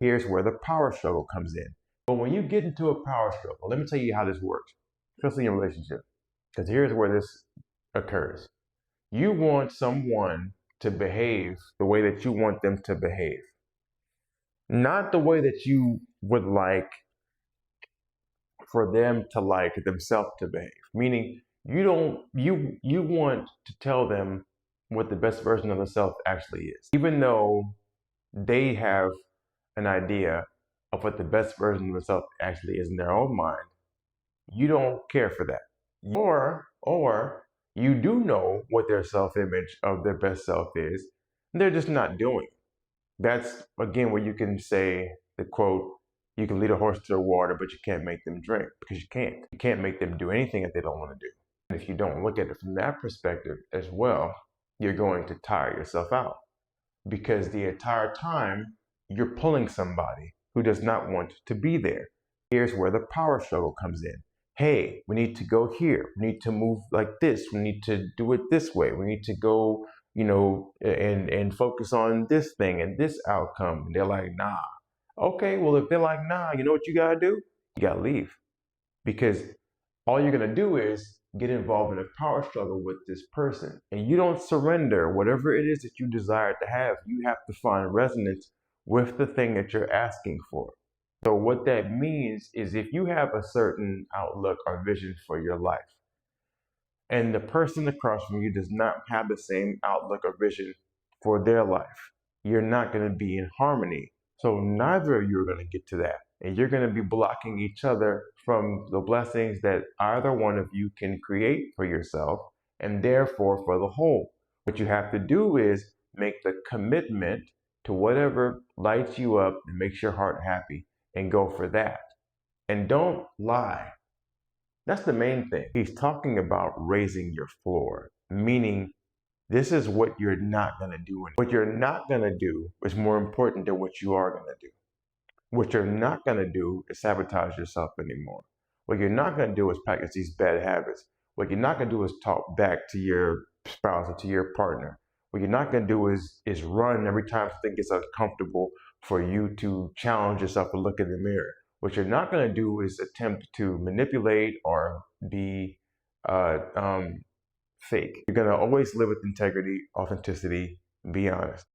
Here's where the power struggle comes in. But when you get into a power struggle, let me tell you how this works, especially in a relationship, because here's where this occurs. You want someone to behave the way that you want them to behave, not the way that you would like for them to like themselves to behave. Meaning, you want to tell them what the best version of themselves actually is, even though they have an idea of what the best version of themselves actually is in their own mind. You don't care for that, or you do know what their self-image of their best self is, and they're just not doing it. That's again where you can say the quote, you can lead a horse to the water, but you can't make them drink, because you can't. You can't make them do anything that they don't want to do. And if you don't look at it from that perspective as well, you're going to tire yourself out, because the entire time you're pulling somebody who does not want to be there. Here's where the power struggle comes in. Hey, we need to go here. We need to move like this. We need to do it this way. We need to go, and focus on this thing and this outcome. And they're like, nah. Okay, well, if they're like, nah, you know what you gotta do? You gotta leave. Because all you're gonna do is get involved in a power struggle with this person. And you don't surrender whatever it is that you desire to have. You have to find resonance with the thing that you're asking for. So what that means is, if you have a certain outlook or vision for your life, and the person across from you does not have the same outlook or vision for their life, you're not going to be in harmony. So neither of you are going to get to that. And you're going to be blocking each other from the blessings that either one of you can create for yourself, and therefore for the whole. What you have to do is make the commitment to whatever lights you up and makes your heart happy, and go for that. And don't lie. That's the main thing. He's talking about raising your floor, meaning this is what you're not going to do. What you're not going to do is more important than what you are going to do. What you're not going to do is sabotage yourself anymore. What you're not going to do is practice these bad habits. What you're not going to do is talk back to your spouse or to your partner. What you're not going to do is run every time something gets uncomfortable for you to challenge yourself and look in the mirror. What you're not going to do is attempt to manipulate or be fake. You're going to always live with integrity, authenticity, be honest.